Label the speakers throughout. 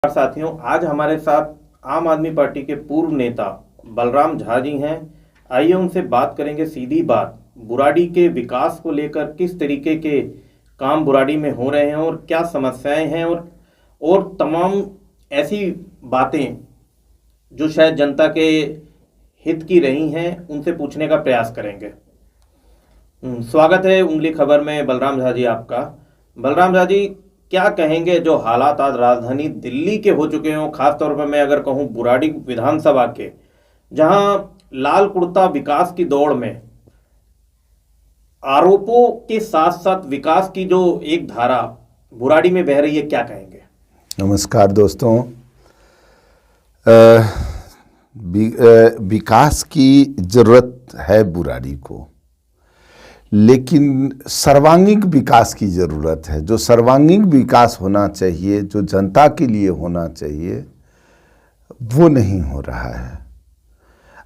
Speaker 1: साथियों, आज हमारे साथ आम आदमी पार्टी के पूर्व नेता बलराम झा जी हैं। आइए उनसे बात करेंगे। सीधी बात, बुराड़ी के विकास को लेकर किस तरीके के काम बुराड़ी में हो रहे हैं और क्या समस्याएं हैं और तमाम ऐसी बातें जो शायद जनता के हित की रही हैं, उनसे पूछने का प्रयास करेंगे। स्वागत है उंगली खबर में बलराम झा जी आपका। बलराम झा जी, क्या कहेंगे जो हालात आज राजधानी दिल्ली के हो चुके हों, खासतौर पर मैं अगर कहूं बुराड़ी विधानसभा के, जहां लाल कुर्ता विकास की दौड़ में आरोपों के साथ साथ विकास की जो एक धारा बुराड़ी में बह रही है, क्या कहेंगे?
Speaker 2: नमस्कार दोस्तों। विकास की जरूरत है बुराड़ी को, लेकिन सर्वांगीण विकास की ज़रूरत है। जो सर्वांगीण विकास होना चाहिए, जो जनता के लिए होना चाहिए, वो नहीं हो रहा है।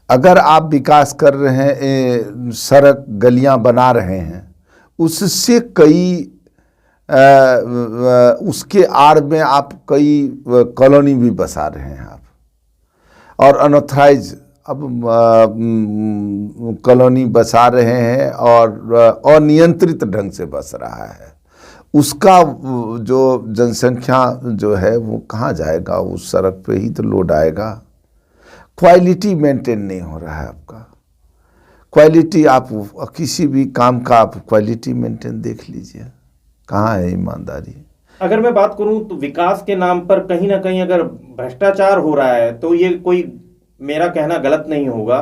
Speaker 2: अगर आप विकास कर रहे हैं, सड़क गलियां बना रहे हैं, उससे कई उसके आड़ में आप कई कॉलोनी भी बसा रहे हैं आप, और अनऑथराइज अब कॉलोनी बसा रहे हैं और अनियंत्रित ढंग से बस रहा है। उसका जो जनसंख्या जो है वो कहाँ जाएगा? उस सड़क पे ही तो लोड आएगा। क्वालिटी मेंटेन नहीं हो रहा है आपका। क्वालिटी, आप किसी भी काम का आप क्वालिटी मेंटेन देख लीजिए, कहाँ है ईमानदारी?
Speaker 1: अगर मैं बात करूं तो विकास के नाम पर कहीं ना कहीं अगर भ्रष्टाचार हो रहा है तो ये कोई मेरा कहना गलत नहीं होगा।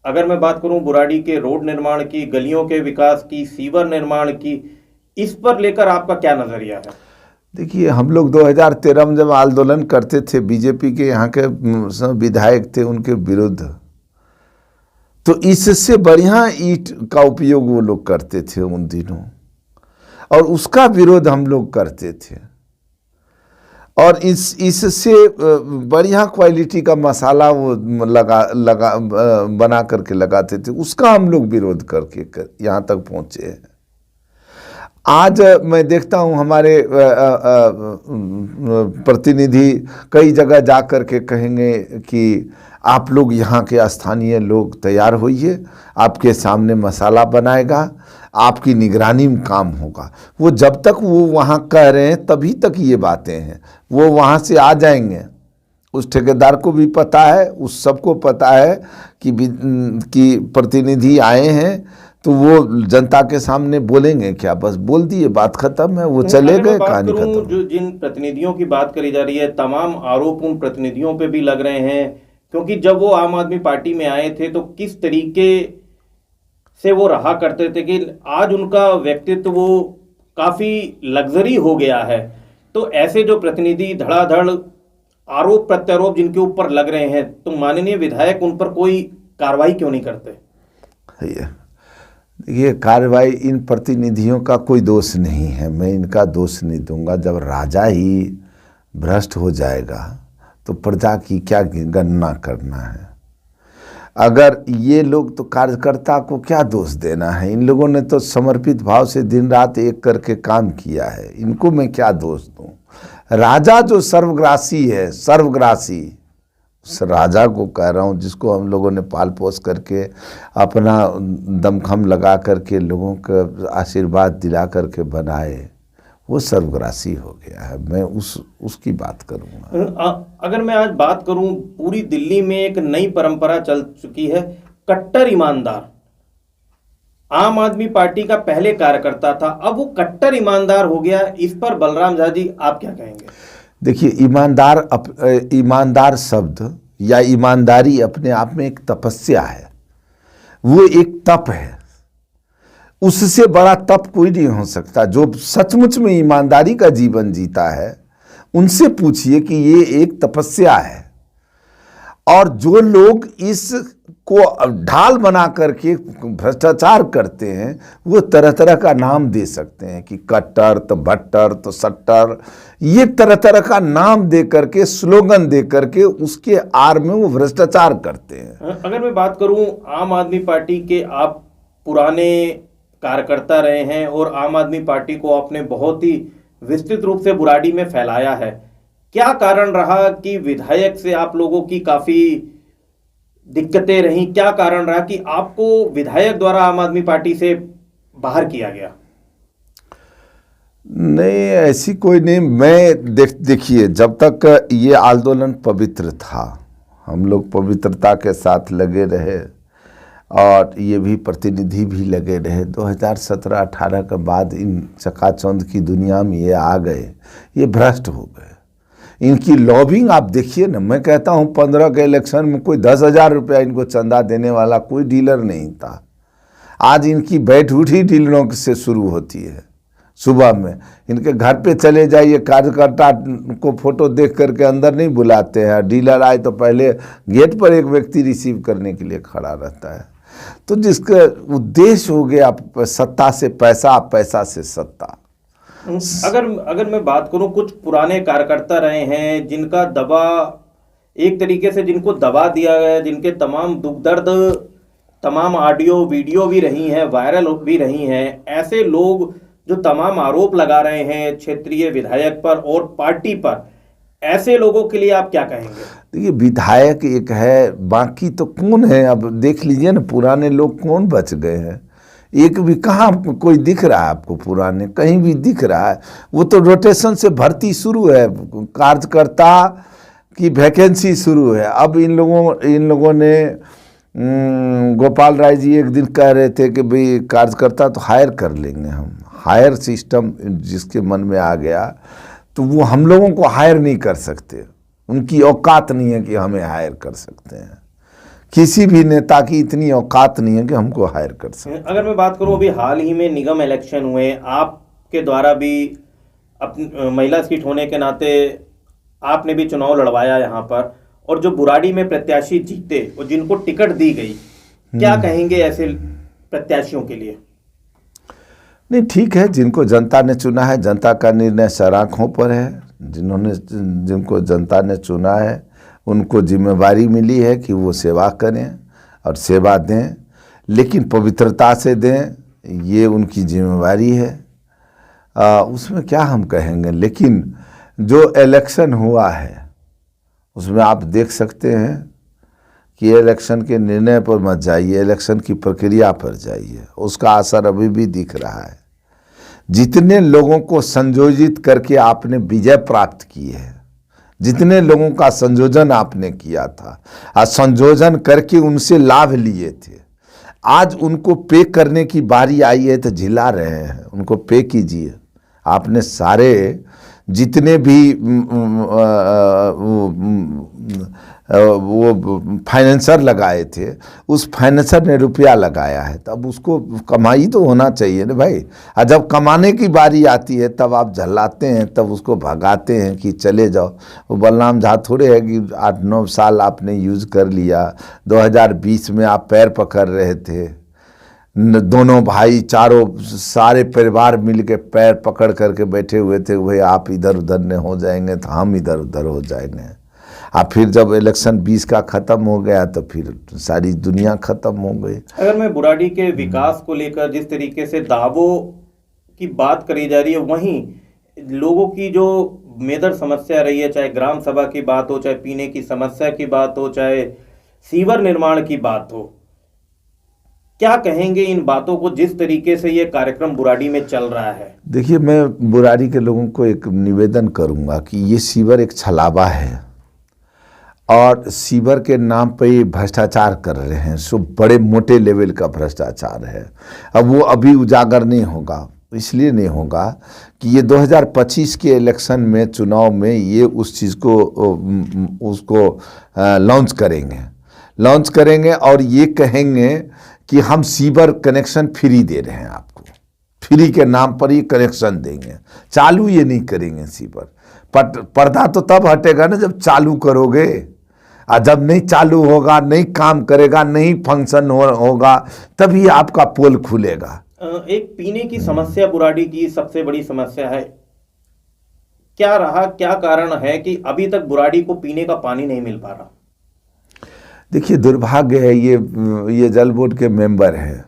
Speaker 1: अगर मैं बात करूं बुराड़ी के रोड निर्माण की, गलियों के विकास की, सीवर निर्माण की, इस पर लेकर आपका क्या नजरिया है?
Speaker 2: देखिए, हम लोग 2013 में जब आंदोलन करते थे, बीजेपी के यहाँ के विधायक थे, उनके विरुद्ध, तो इससे बढ़िया ईंट का उपयोग वो लोग करते थे उन दिनों, और उसका विरोध हम लोग करते थे। और इससे बढ़िया क्वालिटी का मसाला वो बना करके लगाते थे, उसका हम लोग विरोध करके यहाँ तक पहुँचे हैं। आज मैं देखता हूँ हमारे प्रतिनिधि कई जगह जा कर के कहेंगे कि आप लोग यहाँ के स्थानीय लोग तैयार होइए, आपके सामने मसाला बनाएगा, आपकी निगरानी में काम होगा। वो जब तक वो वहाँ कह रहे हैं तभी तक ये बातें हैं। वो वहाँ से आ जाएंगे, उस ठेकेदार को भी पता है, उस सबको पता है कि प्रतिनिधि आए हैं, तो वो जनता के सामने बोलेंगे क्या? बस बोल दिए, बात खत्म है, वो चले गए, कहानी खत्म।
Speaker 1: जो जिन प्रतिनिधियों की बात करी जा रही है, तमाम आरोप उन प्रतिनिधियों पे भी लग रहे हैं, क्योंकि जब वो आम आदमी पार्टी में आए थे तो किस तरीके से वो रहा करते थे कि आज उनका व्यक्तित्व वो काफी लग्जरी हो गया है। तो ऐसे जो प्रतिनिधि धड़ाधड़ आरोप प्रत्यारोप जिनके ऊपर लग रहे हैं, तो माननीय विधायक उन पर कोई कार्रवाई क्यों नहीं करते?
Speaker 2: ये कार्रवाई, इन प्रतिनिधियों का कोई दोष नहीं है, मैं इनका दोष नहीं दूंगा। जब राजा ही भ्रष्ट हो जाएगा तो प्रजा की क्या गणना करना है? अगर ये लोग, तो कार्यकर्ता को क्या दोष देना है? इन लोगों ने तो समर्पित भाव से दिन रात एक करके काम किया है, इनको मैं क्या दोष दूं? राजा जो सर्वग्रासी है, सर्वग्रासी, उस राजा को कह रहा हूँ जिसको हम लोगों ने पाल पोस करके अपना दमखम लगा करके लोगों का आशीर्वाद दिला करके बनाए, वो सर्वग्रासी हो गया है। मैं उसकी बात करूँगा।
Speaker 1: अगर मैं आज बात करूं, पूरी दिल्ली में एक नई परंपरा चल चुकी है, कट्टर ईमानदार। आम आदमी पार्टी का पहले कार्यकर्ता था, अब वो कट्टर ईमानदार हो गया। इस पर बलराम झा जी आप क्या कहेंगे?
Speaker 2: देखिए, ईमानदार शब्द या ईमानदारी अपने आप में एक तपस्या है, वो एक तप है। उससे बड़ा तप कोई नहीं हो सकता। जो सचमुच में ईमानदारी का जीवन जीता है, उनसे पूछिए कि ये एक तपस्या है। और जो लोग इसको ढाल बना करके भ्रष्टाचार करते हैं, वो तरह तरह का नाम दे सकते हैं कि कट्टर, तो भट्टर, तो सट्टर, ये तरह तरह का नाम दे करके, स्लोगन दे करके उसके आड़ में वो भ्रष्टाचार करते हैं।
Speaker 1: अगर मैं बात करूं, आम आदमी पार्टी के आप पुराने कार्यकर्ता रहे हैं और आम आदमी पार्टी को आपने बहुत ही विस्तृत रूप से बुराड़ी में फैलाया है। क्या कारण रहा कि विधायक से आप लोगों की काफी दिक्कतें रहीं? क्या कारण रहा कि आपको विधायक द्वारा आम आदमी पार्टी से बाहर किया गया?
Speaker 2: नहीं, ऐसी कोई नहीं। मैं देखिए, जब तक ये आंदोलन पवित्र था, हम लोग पवित्रता के साथ लगे रहे और ये भी प्रतिनिधि भी लगे रहे। 2017-18 के बाद इन चकाचौंध की दुनिया में ये आ गए, ये भ्रष्ट हो गए। इनकी लॉबिंग आप देखिए ना। मैं कहता हूँ 15 के इलेक्शन में कोई 10,000 रुपया इनको चंदा देने वाला कोई डीलर नहीं था। आज इनकी बैठ उठी डीलरों से शुरू होती है। सुबह में इनके घर पे चले जाइए, कार्यकर्ता को फोटो देख करके अंदर नहीं बुलाते हैं। डीलर आए तो पहले गेट पर एक व्यक्ति रिसीव करने के लिए खड़ा रहता है। तो जिसका उद्देश्य हो गया सत्ता से पैसा, पैसा से सत्ता।
Speaker 1: अगर मैं बात करूं, कुछ पुराने कार्यकर्ता रहे हैं जिनका दबा, एक तरीके से जिनको दबा दिया गया, जिनके तमाम दुख दर्द, तमाम ऑडियो वीडियो भी रही हैं, वायरल भी रही हैं, ऐसे लोग जो तमाम आरोप लगा रहे हैं क्षेत्रीय विधायक पर और पार्टी पर, ऐसे लोगों के लिए आप क्या कहेंगे?
Speaker 2: देखिए, विधायक एक है, बाकी तो कौन है? अब देख लीजिए ना, पुराने लोग कौन बच गए हैं? एक भी कहाँ कोई दिख रहा है आपको? पुराने कहीं भी दिख रहा है? वो तो रोटेशन से भर्ती शुरू है, कार्यकर्ता की वैकेंसी शुरू है। अब इन लोगों ने गोपाल राय जी एक दिन कह रहे थे कि भाई कार्यकर्ता तो हायर कर लेंगे हम। हायर सिस्टम जिसके मन में आ गया तो वो हम लोगों को हायर नहीं कर सकते। उनकी औकात नहीं है कि हमें हायर कर सकते हैं। किसी भी नेता की इतनी औकात नहीं है कि हमको हायर कर सके।
Speaker 1: अगर मैं बात करूं, अभी हाल ही में निगम इलेक्शन हुए, आपके द्वारा भी अपनी महिला सीट होने के नाते आपने भी चुनाव लड़वाया यहाँ पर, और जो बुराड़ी में प्रत्याशी जीते और जिनको टिकट दी गई, क्या कहेंगे ऐसे प्रत्याशियों के लिए?
Speaker 2: नहीं, ठीक है, जिनको जनता ने चुना है, जनता का निर्णय सराखों पर है। जिनको जनता ने चुना है उनको जिम्मेवारी मिली है कि वो सेवा करें और सेवा दें, लेकिन पवित्रता से दें, ये उनकी जिम्मेवारी है। उसमें क्या हम कहेंगे। लेकिन जो इलेक्शन हुआ है उसमें आप देख सकते हैं कि इलेक्शन के निर्णय पर मत जाइए, इलेक्शन की प्रक्रिया पर जाइए। उसका असर अभी भी दिख रहा है। जितने लोगों को संयोजित करके आपने विजय प्राप्त की है, जितने लोगों का संयोजन आपने किया था और संयोजन करके उनसे लाभ लिए थे, आज उनको पे करने की बारी आई है तो झिला रहे हैं। उनको पे कीजिए। आपने सारे जितने भी वो फाइनेंसर लगाए थे, उस फाइनेंसर ने रुपया लगाया है, तब उसको कमाई तो होना चाहिए ना भाई। और जब कमाने की बारी आती है तब आप झल्लाते हैं, तब उसको भगाते हैं कि चले जाओ। वो बलराम झा थोड़े है कि 8-9 साल आपने यूज़ कर लिया। 2020 में आप पैर पकड़ रहे थे, दोनों भाई, चारों सारे परिवार मिल के पैर पकड़ करके बैठे हुए थे, भाई आप इधर उधर न हो जाएंगे तो हम इधर उधर हो जाएंगे। फिर जब इलेक्शन 20 का ख़त्म हो गया तो फिर सारी दुनिया ख़त्म हो गई।
Speaker 1: अगर मैं बुराड़ी के विकास को लेकर जिस तरीके से दावों की बात करी जा रही है, वहीं लोगों की जो मेजर समस्या रही है, चाहे ग्राम सभा की बात हो, चाहे पीने की समस्या की बात हो, चाहे सीवर निर्माण की बात हो, क्या कहेंगे इन बातों को, जिस तरीके से ये कार्यक्रम बुराड़ी में चल रहा है?
Speaker 2: देखिए, मैं बुराड़ी के लोगों को एक निवेदन करूंगा कि ये सीवर एक छलावा है और सीवर के नाम पे ये भ्रष्टाचार कर रहे हैं। सो बड़े मोटे लेवल का भ्रष्टाचार है। अब वो अभी उजागर नहीं होगा, इसलिए नहीं होगा कि ये 2025 के इलेक्शन में, चुनाव में ये उस चीज़ को उसको लॉन्च करेंगे और ये कहेंगे कि हम सीवर कनेक्शन फ्री दे रहे हैं आपको, फ्री के नाम पर ही कनेक्शन देंगे, चालू ये नहीं करेंगे सीवर। पर्दा तो तब हटेगा ना जब चालू करोगे, और जब नहीं चालू होगा, नहीं काम करेगा, नहीं फंक्शन होगा, तभी आपका पोल खुलेगा।
Speaker 1: एक पीने की समस्या बुराड़ी की सबसे बड़ी समस्या है। क्या रहा, क्या कारण है कि अभी तक बुराड़ी को पीने का पानी नहीं मिल पा रहा?
Speaker 2: देखिए, दुर्भाग्य है, ये जल बोर्ड के मेंबर हैं।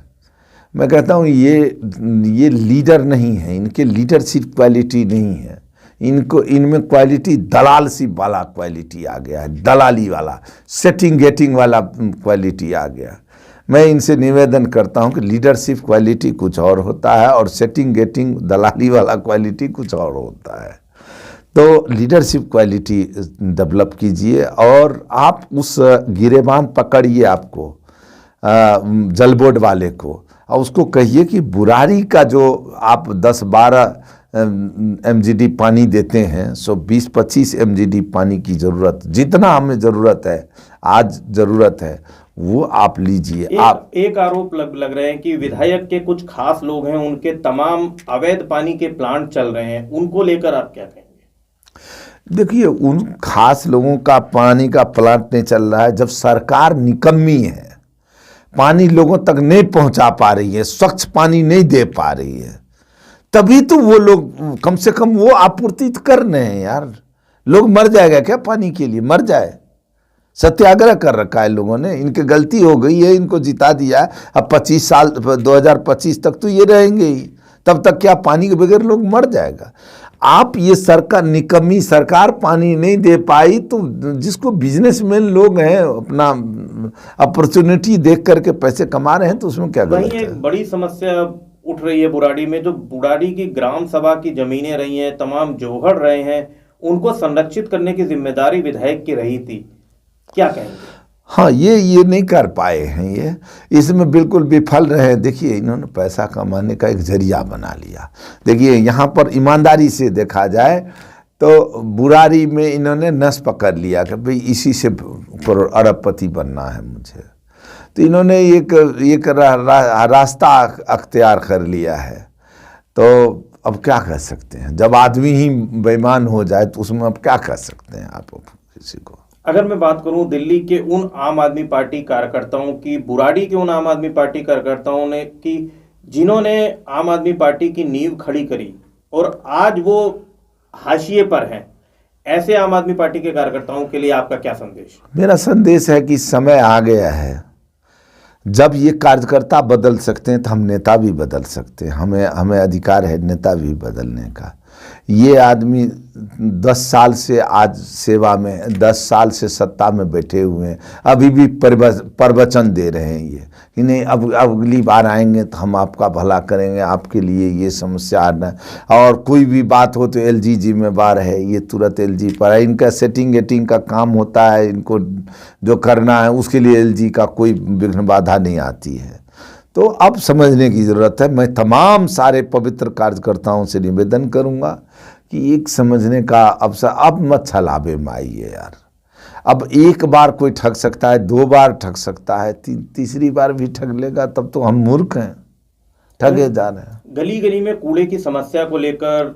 Speaker 2: मैं कहता हूँ ये लीडर नहीं है, इनके लीडरशिप क्वालिटी नहीं है। इनको इनमें क्वालिटी दलाल सी वाला क्वालिटी आ गया है, दलाली वाला, सेटिंग गेटिंग वाला क्वालिटी आ गया। मैं इनसे निवेदन करता हूं कि लीडरशिप क्वालिटी कुछ और होता है और सेटिंग गेटिंग दलाली वाला क्वालिटी कुछ और होता है। तो लीडरशिप क्वालिटी डेवलप कीजिए और आप उस गिरेबान पकड़िए आपको जल बोर्ड वाले को, और उसको कहिए कि बुराड़ी का जो आप 10-12 MGD पानी देते हैं, सो 20-25 MGD पानी की ज़रूरत, जितना हमें ज़रूरत है, आज ज़रूरत है, वो आप लीजिए। आप
Speaker 1: एक आरोप लग रहे हैं कि विधायक के कुछ खास लोग हैं, उनके तमाम अवैध पानी के प्लांट चल रहे हैं, उनको लेकर आप क्या कहेंगे?
Speaker 2: देखिए, उन खास लोगों का पानी का प्लांट नहीं चल रहा है जब सरकार निकम्मी है, पानी लोगों तक नहीं पहुंचा पा रही है, स्वच्छ पानी नहीं दे पा रही है, तभी तो वो लोग कम से कम वो आपूर्ति कर रहे हैं यार। लोग मर जाएगा क्या पानी के लिए? मर जाए। सत्याग्रह कर रखा है लोगों ने, इनकी गलती हो गई है, इनको जिता दिया है। अब 25 साल 2025 तक तो ये रहेंगे ही, तब तक क्या पानी के बगैर लोग मर जाएगा। आप ये सरकार निकम्मी सरकार पानी नहीं दे पाई तो जिसको बिजनेसमैन लोग हैं अपना अपॉर्चुनिटी देख करके पैसे कमा रहे हैं, तो उसमें क्या गलत है?
Speaker 1: एक बड़ी समस्या उठ रही है बुराड़ी में, जो बुराड़ी की ग्राम सभा की जमीनें रही हैं, तमाम जोहड़ रहे हैं, उनको संरक्षित करने की जिम्मेदारी विधायक की रही थी, क्या कहेंगे?
Speaker 2: हाँ, ये नहीं कर पाए हैं, ये इसमें बिल्कुल विफल रहे। देखिए, इन्होंने पैसा कमाने का एक जरिया बना लिया। देखिए, यहाँ पर ईमानदारी से देखा जाए तो बुराड़ी में इन्होंने नस पकड़ लिया कि भाई इसी से अरबपति बनना है मुझे, तो इन्होंने एक रास्ता अख्तियार कर लिया है। तो अब क्या कर सकते हैं? जब आदमी ही बेईमान हो जाए तो उसमें अब क्या कर सकते हैं आप किसी को?
Speaker 1: अगर मैं बात करूं दिल्ली के उन आम आदमी पार्टी कार्यकर्ताओं की, बुराड़ी के उन आम आदमी पार्टी कार्यकर्ताओं ने कि जिन्होंने आम आदमी पार्टी की नींव खड़ी करी और आज वो हाशिए पर हैं, ऐसे आम आदमी पार्टी के कार्यकर्ताओं के लिए आपका क्या संदेश?
Speaker 2: मेरा संदेश है कि समय आ गया है, जब ये कार्यकर्ता बदल सकते हैं तो हम नेता भी बदल सकते हैं। हमें अधिकार है नेता भी बदलने का। ये आदमी 10 साल से आज सेवा में, 10 साल से सत्ता में बैठे हुए हैं, अभी भी प्रवचन दे रहे हैं ये कि नहीं अब अगली बार आएंगे तो हम आपका भला करेंगे, आपके लिए ये समस्या आना, और कोई भी बात हो तो LG जिम्मेवार है, ये तुरंत LG पर है। इनका सेटिंग गेटिंग का काम होता है, इनको जो करना है उसके लिए LG का कोई विघ्न बाधा नहीं आती है। तो अब समझने की ज़रूरत है। मैं तमाम सारे पवित्र कार्यकर्ताओं से निवेदन करूंगा कि एक समझने का अवसर, अब मत छलावे माइए यार। अब एक बार कोई ठग सकता है, 2 बार ठग सकता है, तीसरी बार भी ठग लेगा, तब तो हम मूर्ख हैं, ठगे जा रहे हैं।
Speaker 1: गली गली में कूड़े की समस्या को लेकर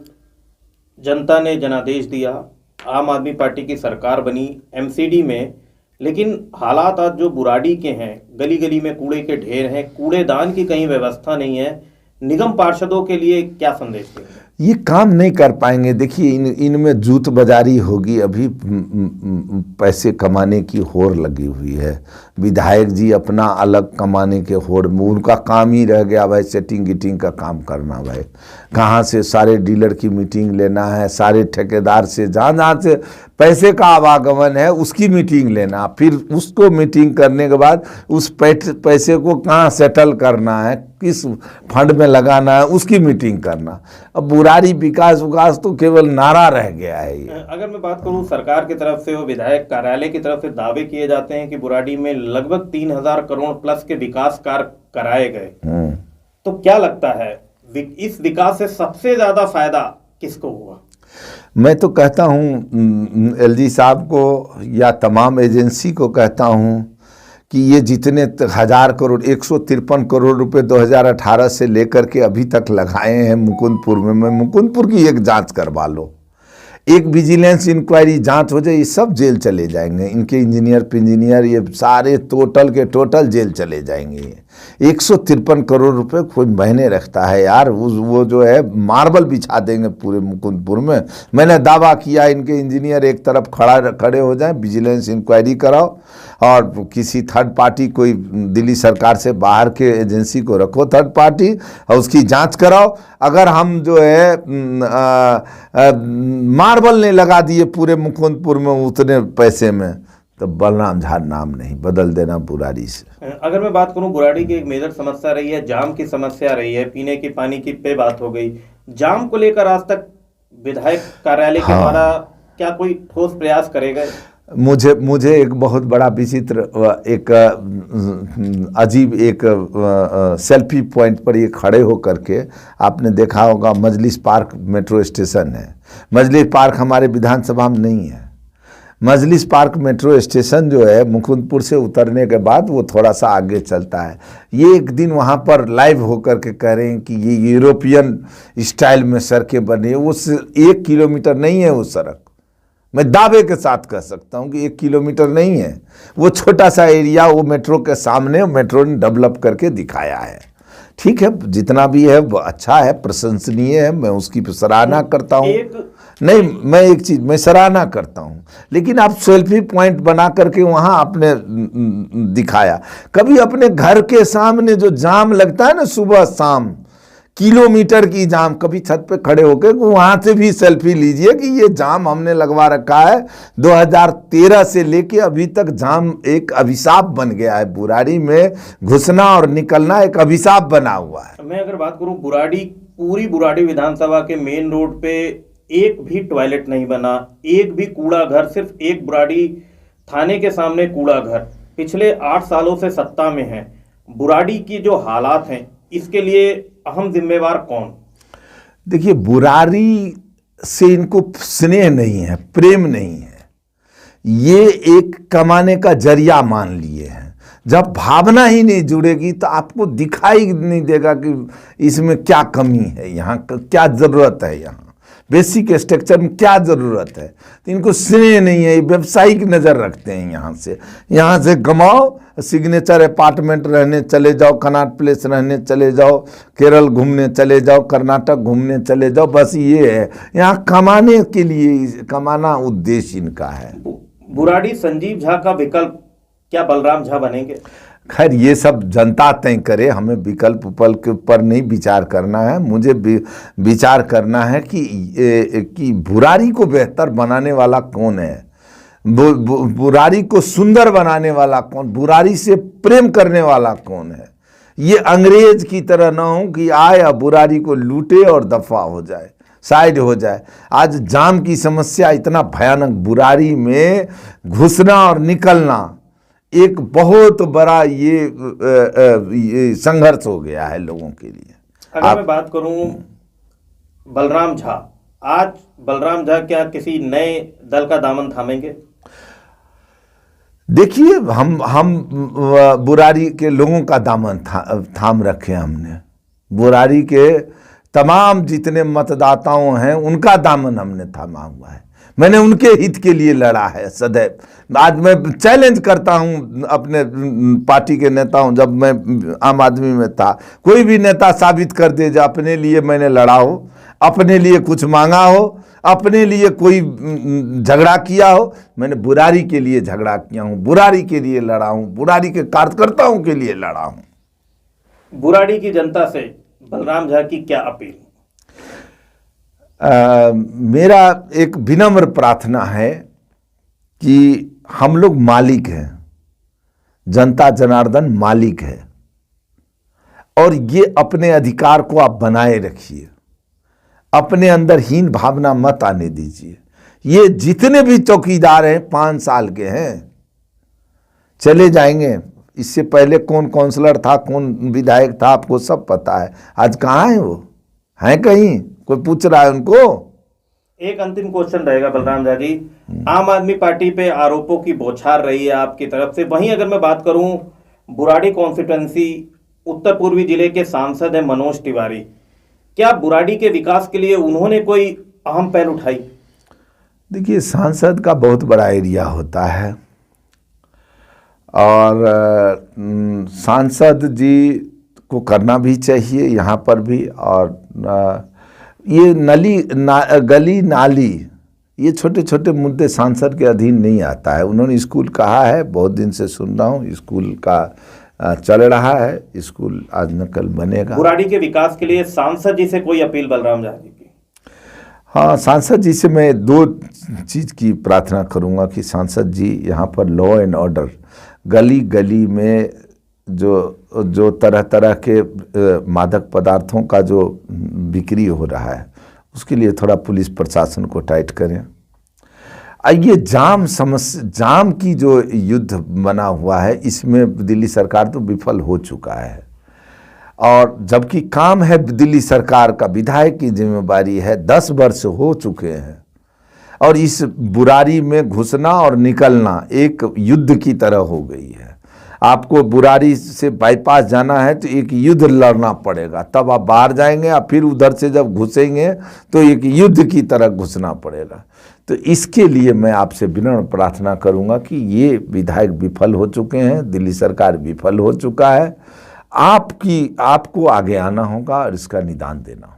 Speaker 1: जनता ने जनादेश दिया, आम आदमी पार्टी की सरकार बनी MCD में, लेकिन हालात आज जो बुराड़ी के हैं, गली गली में कूड़े के ढेर हैं, कूड़ेदान की कहीं व्यवस्था नहीं है, निगम पार्षदों के लिए क्या संदेश देंगे?
Speaker 2: ये काम नहीं कर पाएंगे। देखिए, इनमें जूत बाजारी होगी, अभी पैसे कमाने की होड़ लगी हुई है। विधायक जी अपना अलग कमाने के होड़ में, उनका काम ही रह गया भाई सेटिंग गिटिंग का काम करना। भाई कहाँ से सारे डीलर की मीटिंग लेना है, सारे ठेकेदार से जहाँ से पैसे का आवागमन है उसकी मीटिंग लेना, फिर उसको मीटिंग करने के बाद उस पैसे को कहाँ सेटल करना है, किस फंड में लगाना है, उसकी मीटिंग करना। अब बुराड़ी विकास तो केवल नारा रह गया है ये।
Speaker 1: अगर मैं बात करूं सरकार की तरफ से, वो विधायक कार्यालय की तरफ से दावे किए जाते हैं कि बुराड़ी में लगभग 3000 करोड़ प्लस के विकास कार्य कराए गए, तो क्या लगता है इस विकास से सबसे ज्यादा फायदा किसको हुआ?
Speaker 2: मैं तो कहता हूँ LG साहब को या तमाम एजेंसी को कहता हूँ कि ये जितने 1000 करोड़ 153 करोड़ रुपए 2018 से लेकर के अभी तक लगाए हैं मुकुंदपुर में, मुकुंदपुर की एक जांच करवा लो, एक विजिलेंस इंक्वायरी जांच हो जाए, ये सब जेल चले जाएंगे। इनके इंजीनियर ये सारे टोटल के टोटल जेल चले जाएंगे। 153 करोड़ रुपए कोई महीने रखता है यार। वो जो है मार्बल बिछा देंगे पूरे मुकुंदपुर में। मैंने दावा किया इनके इंजीनियर एक तरफ खड़े हो जाएं, विजिलेंस इंक्वायरी कराओ और किसी थर्ड पार्टी, कोई दिल्ली सरकार से बाहर के एजेंसी को रखो थर्ड पार्टी और उसकी जांच कराओ। अगर हम जो है मार्बल ने लगा दिए पूरे मुकुंदपुर में उतने पैसे में, तो बलराम झा नाम नहीं, बदल देना बुराड़ी से।
Speaker 1: अगर मैं बात करूं, बुराड़ी की एक मेजर समस्या रही है, जाम की समस्या रही है, पीने की पानी की पे बात हो गई। जाम को लेकर आज तक विधायक कार्यालय के द्वारा क्या कोई ठोस प्रयास करेगा?
Speaker 2: मुझे एक बहुत बड़ा विचित्र, एक अजीब एक सेल्फी पॉइंट पर ये खड़े हो करके, आपने देखा होगा मजलिस पार्क मेट्रो स्टेशन है। मजलिस पार्क हमारे विधानसभा में नहीं है। मजलिस पार्क मेट्रो स्टेशन जो है मुकुंदपुर से उतरने के बाद वो थोड़ा सा आगे चलता है। ये एक दिन वहाँ पर लाइव होकर के कह रहे हैं कि ये यूरोपियन स्टाइल में सड़कें बनी है। वो 1 किलोमीटर नहीं है वो सड़क। मैं दावे के साथ कह सकता हूँ कि 1 किलोमीटर नहीं है वो छोटा सा एरिया। वो मेट्रो के सामने मेट्रो ने डेवलप करके दिखाया है। ठीक है, जितना भी है वो अच्छा है, प्रशंसनीय है, मैं उसकी सराहना करता हूँ। नहीं, मैं एक चीज़ मैं सराहना करता हूँ, लेकिन आप सेल्फी पॉइंट बना करके वहाँ आपने दिखाया। कभी अपने घर के सामने जो जाम लगता है ना सुबह शाम, किलोमीटर की जाम, कभी छत पे खड़े होकर वहाँ से भी सेल्फी लीजिए कि ये जाम हमने लगवा रखा है। 2013 से लेके अभी तक जाम एक अभिशाप बन गया है। बुराड़ी में घुसना और निकलना एक अभिशाप बना हुआ है।
Speaker 1: मैं अगर बात करूँ, पूरी बुराड़ी विधानसभा के मेन रोड पे एक भी टॉयलेट नहीं बना, एक भी कूड़ा घर, सिर्फ एक बुराड़ी थाने के सामने कूड़ा घर पिछले 8 सालों से सत्ता में है। बुराड़ी की जो हालात हैं, इसके लिए अहम जिम्मेवार कौन?
Speaker 2: देखिए, बुराड़ी से इनको स्नेह नहीं है, प्रेम नहीं है, ये एक कमाने का जरिया मान लिए हैं। जब भावना ही नहीं जुड़ेगी तो आपको दिखाई नहीं देगा कि इसमें क्या कमी है, यहाँ क्या ज़रूरत है, यहाँ बेसिक स्ट्रक्चर में क्या ज़रूरत है। तो इनको स्नेह नहीं है, व्यवसायिक नज़र रखते हैं। यहाँ से कमाओ, सिग्नेचर अपार्टमेंट रहने चले जाओ, कनॉट प्लेस रहने चले जाओ, केरल घूमने चले जाओ, कर्नाटक घूमने चले जाओ, बस ये है। यहाँ कमाने के लिए, कमाना उद्देश्य इनका है।
Speaker 1: बुराड़ी संजीव झा का विकल्प क्या बलराम झा बनेंगे?
Speaker 2: खैर, ये सब जनता तय करे, हमें विकल्प के ऊपर नहीं विचार करना है। मुझे विचार करना है कि बुराड़ी को बेहतर बनाने वाला कौन है, बुराड़ी को सुंदर बनाने वाला कौन, बुराड़ी से प्रेम करने वाला कौन है। ये अंग्रेज की तरह ना हो कि आए और बुराड़ी को लूटे और दफा हो जाए, साइड हो जाए। आज जाम की समस्या इतना भयानक, बुराड़ी में घुसना और निकलना एक बहुत बड़ा ये संघर्ष हो गया है लोगों के लिए।
Speaker 1: अगर मैं बात करूं बलराम झा, आज बलराम झा क्या किसी नए दल का दामन थामेंगे?
Speaker 2: देखिए, हम बुराड़ी के लोगों का दामन थाम रखे हमने। बुराड़ी के तमाम जितने मतदाताओं हैं उनका दामन हमने थामा हुआ है। मैंने उनके हित के लिए लड़ा है सदैव। आज मैं चैलेंज करता हूं अपने पार्टी के नेताओं, जब मैं आम आदमी में था, कोई भी नेता साबित कर दे जो अपने लिए मैंने लड़ा हो, अपने लिए कुछ मांगा हो, अपने लिए कोई झगड़ा किया हो। मैंने बुराड़ी के लिए झगड़ा किया हूं, बुराड़ी के लिए लड़ा हूं, बुराड़ी के कार्यकर्ताओं के लिए लड़ा हूं।
Speaker 1: बुराड़ी की जनता से बलराम झा की क्या अपील?
Speaker 2: मेरा एक विनम्र प्रार्थना है कि हम लोग मालिक हैं, जनता जनार्दन मालिक है, और ये अपने अधिकार को आप बनाए रखिए। अपने अंदर हीन भावना मत आने दीजिए। ये जितने भी चौकीदार हैं 5 साल के हैं, चले जाएंगे। इससे पहले कौन काउंसलर था, कौन विधायक था, आपको सब पता है। आज कहाँ है वो? हैं कहीं? कोई पूछ रहा है उनको?
Speaker 1: एक अंतिम क्वेश्चन रहेगा बलराम झा जी, आम आदमी पार्टी पे आरोपों की बौछार रही है आपकी तरफ से। वहीं अगर मैं बात करूं, बुराड़ी कॉन्स्टिट्यूएंसी उत्तर पूर्वी जिले के सांसद हैं मनोज तिवारी, क्या बुराड़ी के विकास के लिए उन्होंने कोई अहम पहल उठाई?
Speaker 2: देखिए, सांसद का बहुत बड़ा एरिया होता है और सांसद जी को करना भी चाहिए यहाँ पर भी। और ये गली नाली, ये छोटे छोटे मुद्दे सांसद के अधीन नहीं आता है। उन्होंने स्कूल कहा है, बहुत दिन से सुन रहा हूँ, स्कूल का चल रहा है, स्कूल आज न कल बनेगा।
Speaker 1: बुराड़ी के विकास के लिए सांसद जी से कोई अपील बलराम झाजी की?
Speaker 2: हाँ, सांसद जी से मैं दो चीज़ की प्रार्थना करूँगा कि सांसद जी यहाँ पर लॉ एंड ऑर्डर, गली गली में जो तरह तरह के मादक पदार्थों का जो बिक्री हो रहा है, उसके लिए थोड़ा पुलिस प्रशासन को टाइट करें। ये जाम की जो युद्ध बना हुआ है, इसमें दिल्ली सरकार तो विफल हो चुका है। और जबकि काम है दिल्ली सरकार का, विधायक की जिम्मेदारी है, 10 वर्ष हो चुके हैं और इस बुराड़ी में घुसना और निकलना एक युद्ध की तरह हो गई है। आपको बुराड़ी से बाईपास जाना है तो एक युद्ध लड़ना पड़ेगा, तब आप बाहर जाएंगे। और फिर उधर से जब घुसेंगे तो एक युद्ध की तरह घुसना पड़ेगा। तो इसके लिए मैं आपसे विनम्र प्रार्थना करूंगा कि ये विधायक विफल हो चुके हैं, दिल्ली सरकार विफल हो चुका है, आपको आगे आना होगा और इसका निदान देना होगा।